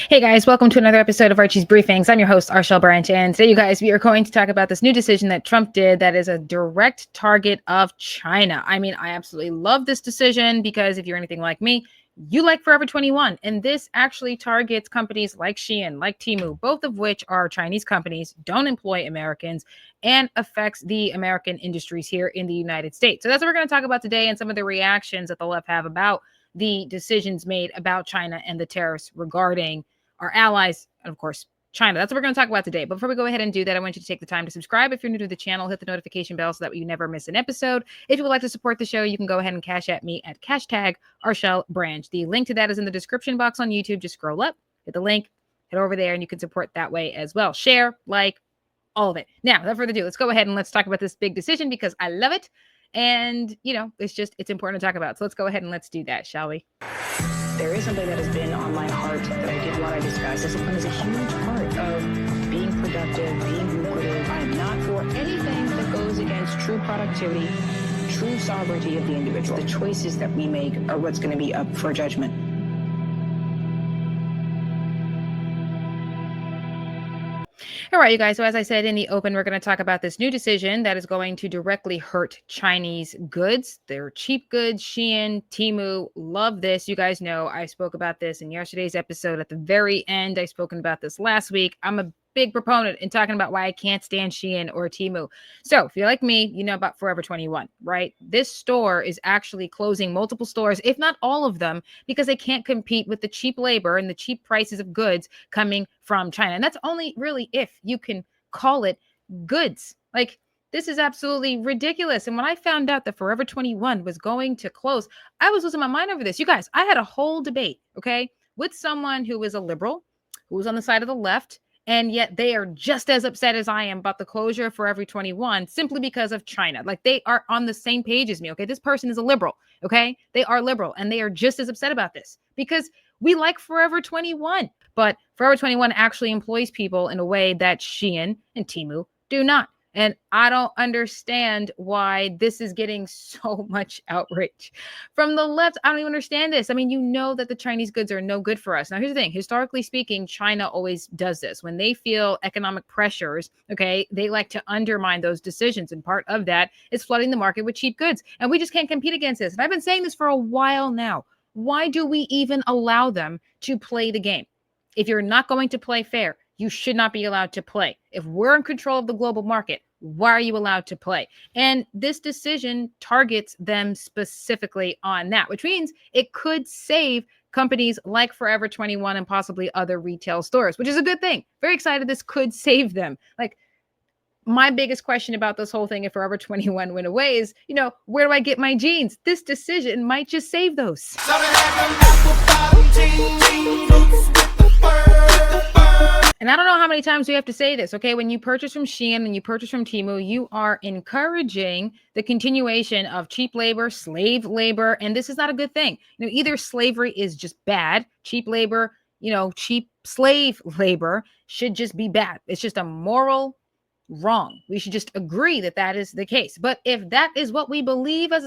Hey guys, welcome to another episode of Archie's Briefings. I'm your host, Arshel Branch, and today, you guys, we are going to talk about this new decision that Trump did that is a direct target of China. I mean, I absolutely love this decision because if you're anything like me, you like Forever 21, and this actually targets companies like Shein, like Temu, both of which are Chinese companies, don't employ Americans, and affects the American industries here in the United States. So that's what we're going to talk about today and some of the reactions that the left have about the decisions made about China and the tariffs regarding our allies, and of course, China. That's what we're going to talk about today. But before we go ahead and do that, I want you to take the time to subscribe if you're new to the channel. Hit the notification bell so that you never miss an episode. If you would like to support the show, you can go ahead and cash at me at hashtag Arshel Branch. The link to that is in the description box on YouTube. Just scroll up, hit the link, head over there, and you can support that way as well. Share, like, all of it. Now, without further ado, let's go ahead and let's talk about this big decision because I love it. And, it's important to talk about. So let's go ahead and let's do that, shall we? There is something that has been on my heart that I did want to discuss. Discipline is a huge part of being productive, being lucrative. I am not for anything that goes against true productivity, true sovereignty of the individual. The choices that we make are what's going to be up for judgment. All right, you guys. So as I said in the open, we're going to talk about this new decision that is going to directly hurt Chinese goods. They're cheap goods. Shein, Temu, love this. You guys know I spoke about this in yesterday's episode at the very end. I've spoken about this last week. I'm a big proponent in talking about why I can't stand Shein or Temu. So if you're like me, you know about Forever 21, right? This store is actually closing multiple stores, if not all of them, because they can't compete with the cheap labor and the cheap prices of goods coming from China. And that's only really if you can call it goods. Like, this is absolutely ridiculous. And when I found out that Forever 21 was going to close, I was losing my mind over this. You guys, I had a whole debate, okay, with someone who is a liberal, who was on the side of the left, and yet they are just as upset as I am about the closure of Forever 21 simply because of China. Like, they are on the same page as me, okay? This person is a liberal, okay? They are liberal, and they are just as upset about this because we like Forever 21. But Forever 21 actually employs people in a way that Shein and Temu do not. And I don't understand why this is getting so much outrage from the left. I don't even understand this. I mean, you know that the Chinese goods are no good for us. Now, here's the thing. Historically speaking, China always does this. When they feel economic pressures, okay, they like to undermine those decisions. And part of that is flooding the market with cheap goods. And we just can't compete against this. And I've been saying this for a while now. Why do we even allow them to play the game? If you're not going to play fair, you should not be allowed to play. If we're in control of the global market, why are you allowed to play? And this decision targets them specifically on that, which means it could save companies like Forever 21 and possibly other retail stores, which is a good thing. Very excited this could save them. Like, my biggest question about this whole thing, if Forever 21 went away, is, where do I get my jeans? This decision might just save those. And I don't know how many times we have to say this, okay? When you purchase from Shein and you purchase from Temu, you are encouraging the continuation of cheap labor, slave labor, and this is not a good thing. Either slavery is just bad, cheap labor, cheap slave labor should just be bad. It's just a moral wrong. We should just agree that that is the case. But if that is what we believe as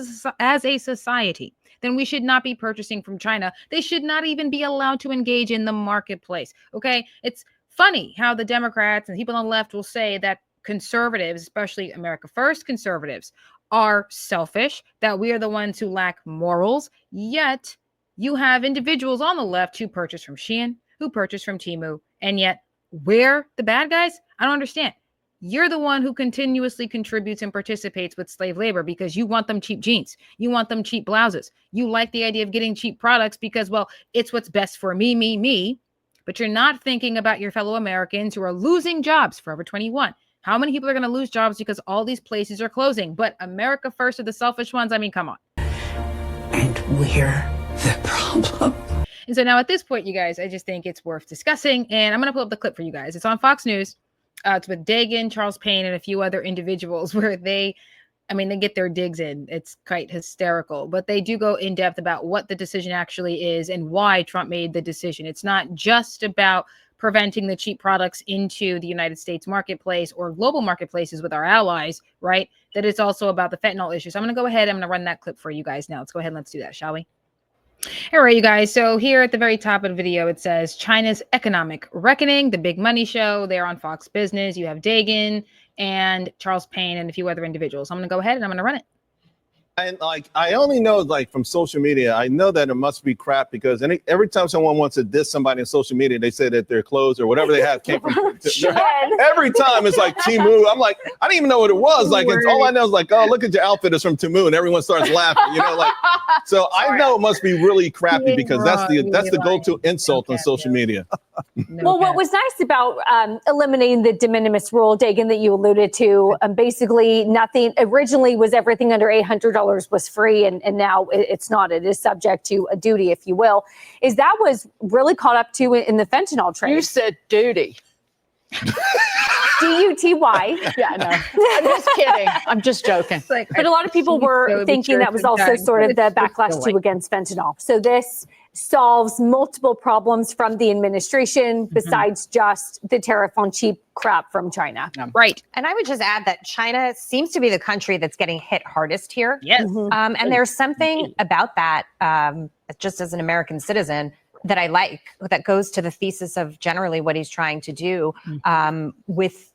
a society, then we should not be purchasing from China. They should not even be allowed to engage in the marketplace, okay? It's funny how the Democrats and people on the left will say that conservatives, especially America First conservatives, are selfish, that we are the ones who lack morals, yet you have individuals on the left who purchase from Shein, who purchase from Temu, and yet we're the bad guys? I don't understand. You're the one who continuously contributes and participates with slave labor because you want them cheap jeans. You want them cheap blouses. You like the idea of getting cheap products because, well, it's what's best for me. But you're not thinking about your fellow Americans who are losing jobs. Forever 21. How many people are going to lose jobs because all these places are closing? But America First are the selfish ones. I mean, come on. And we're the problem. And so now at this point, you guys, I just think it's worth discussing. And I'm going to pull up the clip for you guys. It's on Fox News. It's with Dagan, Charles Payne, and a few other individuals where they get their digs in. It's quite hysterical, but they do go in depth about what the decision actually is and why Trump made the decision. It's not just about preventing the cheap products into the United States marketplace or global marketplaces with our allies, right? That it's also about the fentanyl issue. So I'm going to go ahead. I'm going to run that clip for you guys now. Let's go ahead and let's do that, shall we? All right, you guys. So here at the very top of the video, it says China's economic reckoning, the big money show. They're on Fox Business. You have Dagan and Charles Payne and a few other individuals. I'm going to go ahead and I'm going to run it. And like, I only know like from social media, I know that it must be crap because every time someone wants to diss somebody in social media, they say that their clothes or whatever they have came from. Every time it's like Temu. I'm like, I didn't even know what it was. Like, it's all I know is like, oh, look at your outfit is from Temu, and everyone starts laughing. You know, like, so I know it must be really crappy because that's the go-to insult on social media. Well, what was nice about eliminating the de minimis rule, Dagan, that you alluded to, basically nothing originally was everything under $800 was free, and now it's not. It is subject to a duty, if you will. Is that was really caught up to in the fentanyl trade? You said duty. D-U-T-Y. Yeah, no, I'm just kidding. I'm just joking. Like, but a lot of people were thinking that was also sort of the backlash too against fentanyl. So this solves multiple problems from the administration besides just the tariff on cheap crap from China. Right. And I would just add that China seems to be the country that's getting hit hardest here. Yes. And there's something about that, just as an American citizen, that I like, that goes to the thesis of generally what he's trying to do with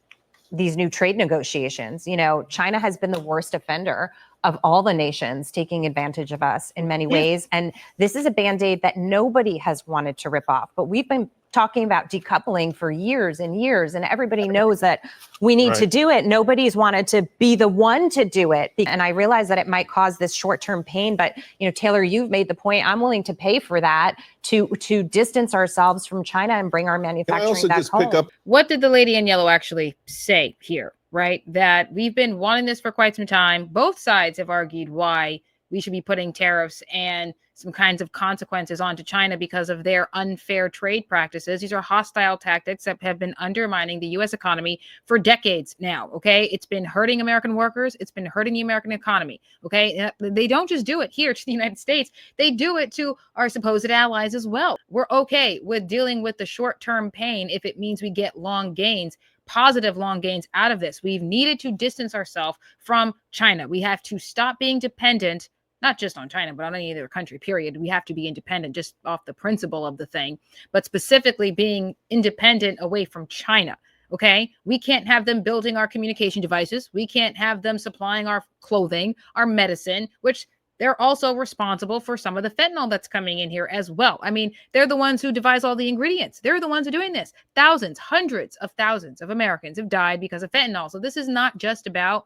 these new trade negotiations. You know, China has been the worst offender of all the nations taking advantage of us in many ways. And this is a Band-Aid that nobody has wanted to rip off. But we've been talking about decoupling for years and years, and everybody knows that we need to do it. Nobody's wanted to be the one to do it. And I realize that it might cause this short-term pain, but you know, Taylor, you've made the point. I'm willing to pay for that to distance ourselves from China and bring our manufacturing back home. What did the lady in yellow actually say here? Right? That we've been wanting this for quite some time. Both sides have argued why we should be putting tariffs and some kinds of consequences onto China because of their unfair trade practices. These are hostile tactics that have been undermining the U.S. economy for decades now, okay? It's been hurting American workers. It's been hurting the American economy, okay? They don't just do it here to the United States. They do it to our supposed allies as well. We're okay with dealing with the short-term pain if it means we get long gains, positive long gains out of this. We've needed to distance ourselves from China. We have to stop being dependent, not just on China, but on any other country, period. We have to be independent just off the principle of the thing, but specifically being independent away from China. Okay. We can't have them building our communication devices. We can't have them supplying our clothing, our medicine, which they're also responsible for some of the fentanyl that's coming in here as well. I mean, they're the ones who devise all the ingredients. They're the ones who are doing this. Thousands, hundreds of thousands of Americans have died because of fentanyl. So this is not just about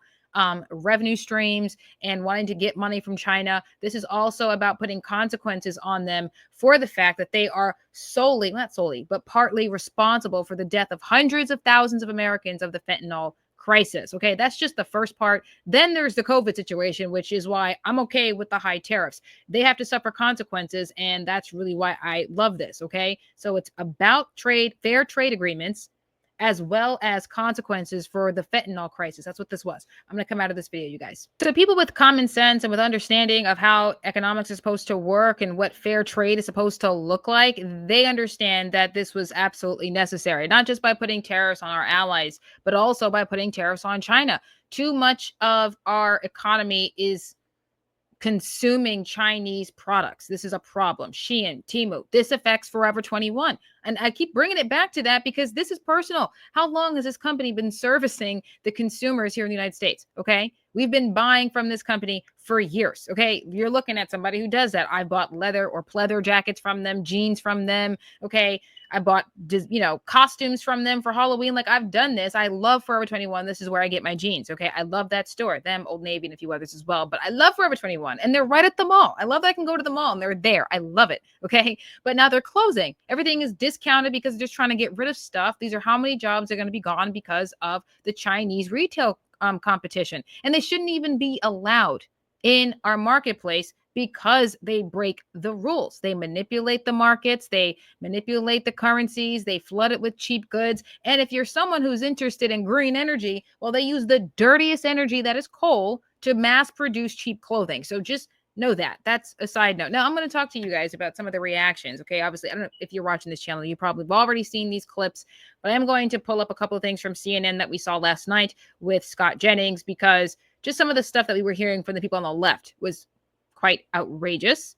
revenue streams and wanting to get money from China. This is also about putting consequences on them for the fact that they are not solely, but partly responsible for the death of hundreds of thousands of Americans of the fentanyl crisis. Okay, that's just the first part. Then there's the COVID situation, which is why I'm okay with the high tariffs. They have to suffer consequences, and that's really why I love this. Okay, so it's about trade, fair trade agreements, as well as consequences for the fentanyl crisis. That's what this was. I'm going to come out of this video, you guys. So people with common sense and with understanding of how economics is supposed to work and what fair trade is supposed to look like, they understand that this was absolutely necessary, not just by putting tariffs on our allies, but also by putting tariffs on China. Too much of our economy is consuming Chinese products. This is a problem. Shein, Temu, this affects Forever 21. And I keep bringing it back to that because this is personal. How long has this company been servicing the consumers here in the United States? Okay. We've been buying from this company for years. Okay. You're looking at somebody who does that. I bought leather or pleather jackets from them, jeans from them. Okay. I bought, costumes from them for Halloween. Like, I've done this. I love Forever 21. This is where I get my jeans. Okay. I love that store, them, Old Navy, and a few others as well. But I love Forever 21, and they're right at the mall. I love that I can go to the mall and they're there. I love it. Okay. But now they're closing. Everything is discounted because they're just trying to get rid of stuff. These are how many jobs are going to be gone because of the Chinese retail competition. And they shouldn't even be allowed in our marketplace because they break the rules. They manipulate the markets, they manipulate the currencies, they flood it with cheap goods. And if you're someone who's interested in green energy, well, they use the dirtiest energy, that is coal, to mass produce cheap clothing. So just know that. That's a side note. Now I'm going to talk to you guys about some of the reactions. Okay. Obviously, I don't know if you're watching this channel, you probably have already seen these clips, but I'm going to pull up a couple of things from CNN that we saw last night with Scott Jennings, because just some of the stuff that we were hearing from the people on the left was quite outrageous.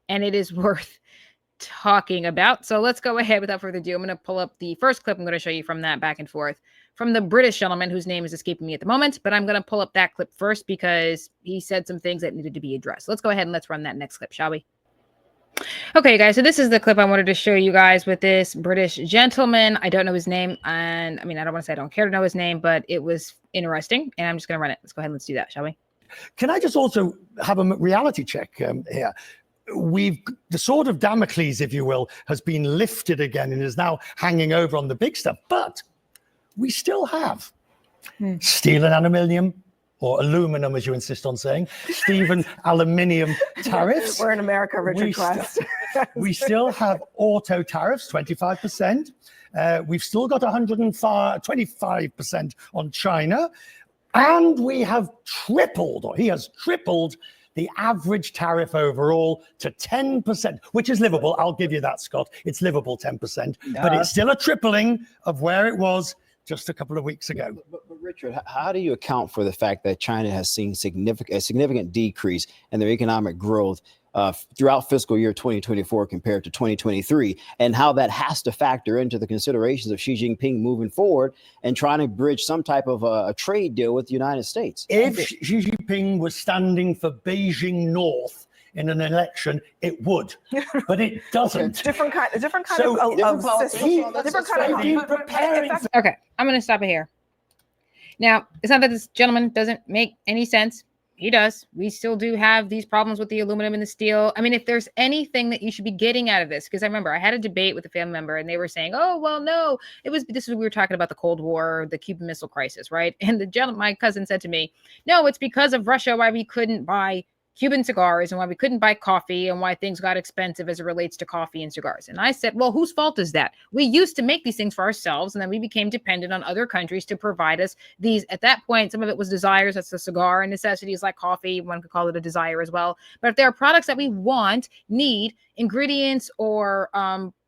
and it is worth talking about. So let's go ahead without further ado. I'm going to pull up the first clip I'm going to show you from that back and forth from the British gentleman whose name is escaping me at the moment, but I'm going to pull up that clip first because he said some things that needed to be addressed. Let's go ahead and let's run that next clip, shall we? Okay, guys, so this is the clip I wanted to show you guys with this British gentleman. I don't know his name, and I mean, I don't want to say I don't care to know his name, but it was interesting, and I'm just going to run it. Let's go ahead and let's do that, shall we? Can I just also have a reality check here? The sword of Damocles, if you will, has been lifted again and is now hanging over on the big stuff, but we still have steel and aluminium, or aluminum, as you insist on saying, steel and aluminium tariffs. We're in America, Richard Quest. We still have auto tariffs, 25%. We've still got 125% on China. And we have tripled, or he has tripled, the average tariff overall to 10%, which is livable. I'll give you that, Scott. It's livable 10%, but it's still a tripling of where it was just a couple of weeks ago. But Richard, how do you account for the fact that China has seen a significant decrease in their economic growth throughout fiscal year 2024 compared to 2023, and how that has to factor into the considerations of Xi Jinping moving forward and trying to bridge some type of a trade deal with the United States? If Xi Jinping was standing for Beijing North in an election, it would, but it doesn't. Different kind of system. Okay, I'm going to stop it here. Now, it's not that this gentleman doesn't make any sense. He does. We still do have these problems with the aluminum and the steel. I mean, if there's anything that you should be getting out of this, because I remember I had a debate with a family member and they were saying, oh, well, no, this is, we were talking about the Cold War, the Cuban Missile Crisis, right? And the gentleman, my cousin said to me, no, it's because of Russia why we couldn't buy Cuban cigars and why we couldn't buy coffee and why things got expensive as it relates to coffee and cigars. And I said, well, whose fault is that? We used to make these things for ourselves, and then we became dependent on other countries to provide us these. At that point, some of it was desires. That's the cigar, and necessities like coffee. One could call it a desire as well. But if there are products that we want, need, ingredients, or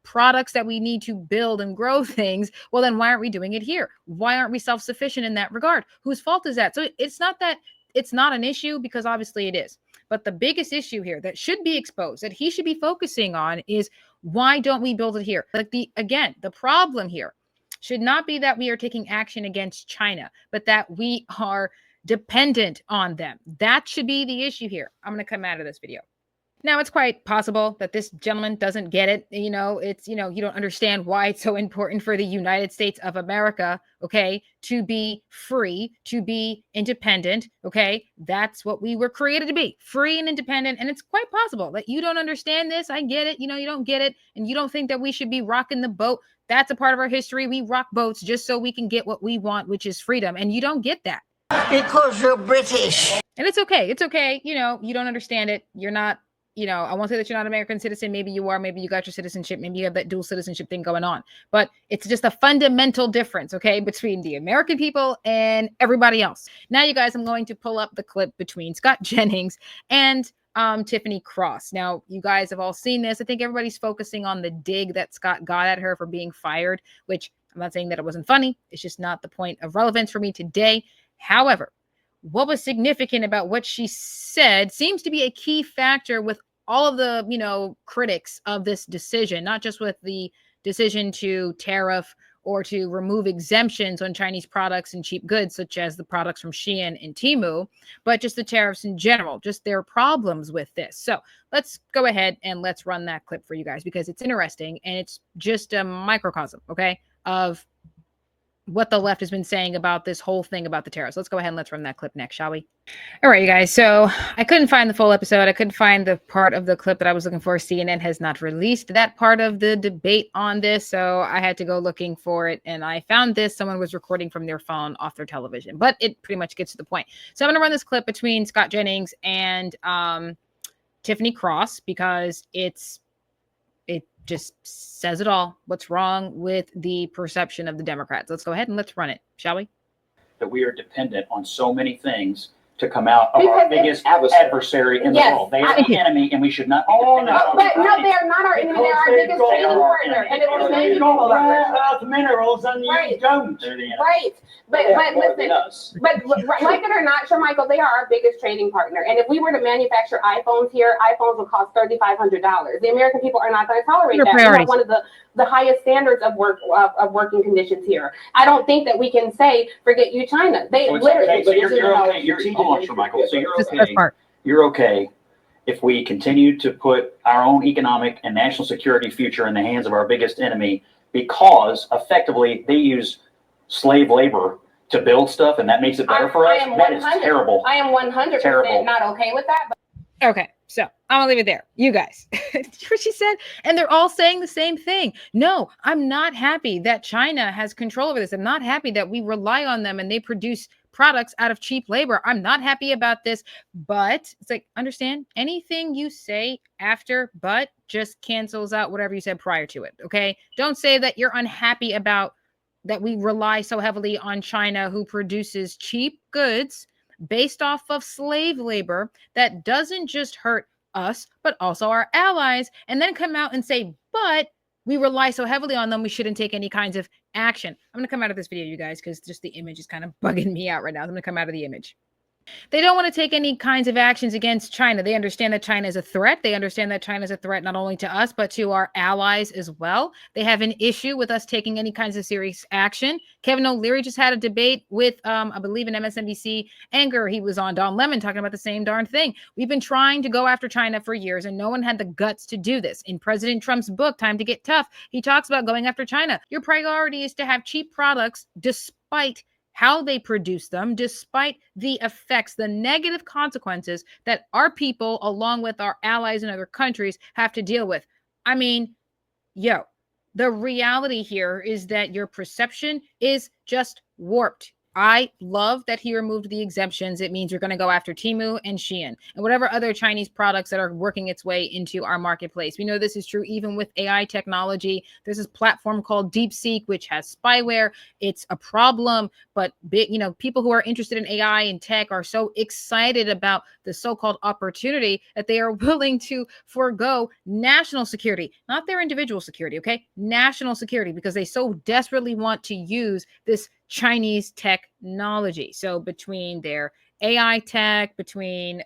products that we need to build and grow things, well, then why aren't we doing it here? Why aren't we self-sufficient in that regard? Whose fault is that? So it's not that it's not an issue, because obviously it is. But the biggest issue here that should be exposed, that he should be focusing on, is why don't we build it here? Like the problem here should not be that we are taking action against China, but that we are dependent on them. That should be the issue here. I'm going to come out of this video. Now, it's quite possible that this gentleman doesn't get it. You don't understand why it's so important for the United States of America, okay, to be free, to be independent, okay? That's what we were created to be, free and independent. And it's quite possible that you don't understand this. I get it. You don't get it. And you don't think that we should be rocking the boat. That's a part of our history. We rock boats just so we can get what we want, which is freedom. And you don't get that. Because you're British. And it's okay. It's okay. You don't understand it. You're not. I won't say that you're not an American citizen. Maybe you are. Maybe you got your citizenship. Maybe you have that dual citizenship thing going on. But it's just a fundamental difference, okay, between the American people and everybody else. Now, you guys, I'm going to pull up the clip between Scott Jennings and Tiffany Cross. Now, you guys have all seen this. I think everybody's focusing on the dig that Scott got at her for being fired, which I'm not saying that it wasn't funny. It's just not the point of relevance for me today. However, what was significant about what she said seems to be a key factor with all of the, critics of this decision, not just with the decision to tariff or to remove exemptions on Chinese products and cheap goods, such as the products from Shein and Temu, but just the tariffs in general, just their problems with this. So let's go ahead and let's run that clip for you guys, because it's interesting and it's just a microcosm, okay, of what the left has been saying about this whole thing about the tariffs. Let's go ahead and let's run that clip next, shall we? All right, you guys. So I couldn't find the full episode. I couldn't find the part of the clip that I was looking for. CNN has not released that part of the debate on this, so I had to go looking for it. And I found this. Someone was recording from their phone off their television, but it pretty much gets to the point. So I'm going to run this clip between Scott Jennings and Tiffany Cross, because it just says it all. What's wrong with the perception of the Democrats? Let's go ahead and let's run it, shall we? That we are dependent on so many things to come out of our biggest adversary in the world. They are the enemy, and we should not. But no, they are not our enemy. They're our biggest trading partner, and it will save you minerals and you don't. Right. But listen, but like it or not, Sir Michael, they are our biggest trading partner. And if we were to manufacture iPhones here, iPhones would cost $3,500. The American people are not going to tolerate that. We have one of the highest standards of working conditions here. I don't think that we can say, forget you, China. They literally. So you're okay. Hold on, Sir Michael. So you're okay. You're okay if we continue to put our own economic and national security future in the hands of our biggest enemy, because effectively they use slave labor to build stuff, and that makes it better for us. That is terrible. I am 100% not okay with that. But okay, so I'm gonna leave it there. You guys, what she said, and they're all saying the same thing. No, I'm not happy that China has control over this. I'm not happy that we rely on them and they produce products out of cheap labor. I'm not happy about this, but it's like, understand, anything you say after but just cancels out whatever you said prior to it. Okay, don't say that you're unhappy about that we rely so heavily on China, who produces cheap goods based off of slave labor that doesn't just hurt us, but also our allies, and then come out and say, but we rely so heavily on them, we shouldn't take any kinds of action. I'm going to come out of this video, you guys, because just the image is kind of bugging me out right now. I'm going to come out of the image. They don't want to take any kinds of actions against China. They understand that China is a threat. They understand that China is a threat not only to us, but to our allies as well. They have an issue with us taking any kinds of serious action. Kevin O'Leary just had a debate with, I believe, an MSNBC anchor. He was on Don Lemon talking about the same darn thing. We've been trying to go after China for years, and no one had the guts to do this. In President Trump's book, Time to Get Tough, he talks about going after China. Your priority is to have cheap products despite how they produce them, despite the effects, the negative consequences that our people, along with our allies in other countries, have to deal with. I mean, the reality here is that your perception is just warped. I love that he removed the exemptions. It means we're going to go after Temu and Shein and whatever other Chinese products that are working its way into our marketplace. We know this is true even with AI technology. There's this platform called DeepSeek, which has spyware. It's a problem, but people who are interested in AI and tech are so excited about the so-called opportunity that they are willing to forego national security, not their individual security, okay? National security, because they so desperately want to use this Chinese technology. So between their AI tech, between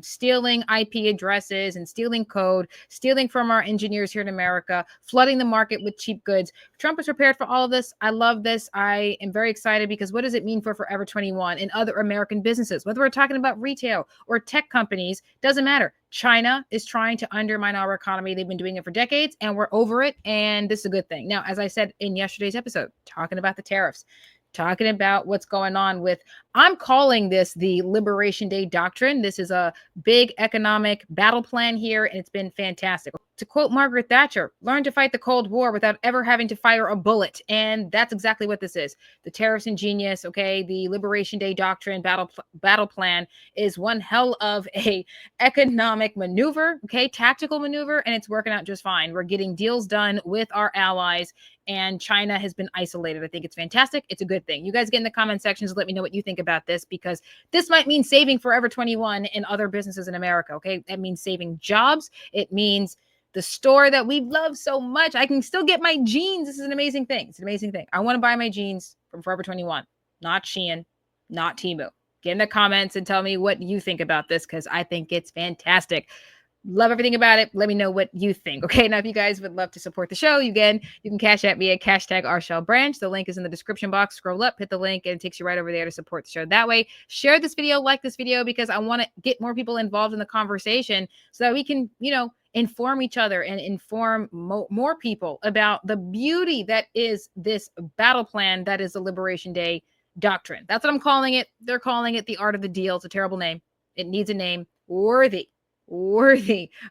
stealing IP addresses and stealing code, stealing from our engineers here in America, flooding the market with cheap goods, Trump is prepared for all of this. I love this. I am very excited because what does it mean for Forever 21 and other American businesses? Whether we're talking about retail or tech companies, doesn't matter. China is trying to undermine our economy. They've been doing it for decades, and we're over it. And this is a good thing. Now, as I said in yesterday's episode, talking about the tariffs, talking about what's going on with, I'm calling this the Liberation Day Doctrine. This is a big economic battle plan here, and it's been fantastic. To quote Margaret Thatcher, learn to fight the Cold War without ever having to fire a bullet. And that's exactly what this is. The tariffs ingenious, okay? The Liberation Day Doctrine battle plan is one hell of a economic maneuver, okay? Tactical maneuver, and it's working out just fine. We're getting deals done with our allies, and China has been isolated. I think it's fantastic. It's a good thing. You guys get in the comment sections. Let me know what you think about this, because this might mean saving Forever 21 and other businesses in America, okay? That means saving jobs. It means the store that we love so much. I can still get my jeans. This is an amazing thing. It's an amazing thing. I want to buy my jeans from Forever 21, not Shein, not Temu. Get in the comments and tell me what you think about this, because I think it's fantastic. Love everything about it. Let me know what you think. Okay. Now, if you guys would love to support the show, you can cash at me at #RShellBranch. The link is in the description box. Scroll up, hit the link, and it takes you right over there to support the show. That way, share this video, like this video, because I want to get more people involved in the conversation so that we can, inform each other and inform more people about the beauty that is this battle plan that is the Liberation Day Doctrine. That's what I'm calling it. They're calling it the Art of the Deal. It's a terrible name. It needs a name worthy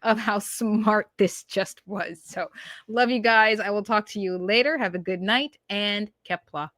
of how smart this just was. So love you guys. I will talk to you later. Have a good night and Kepla.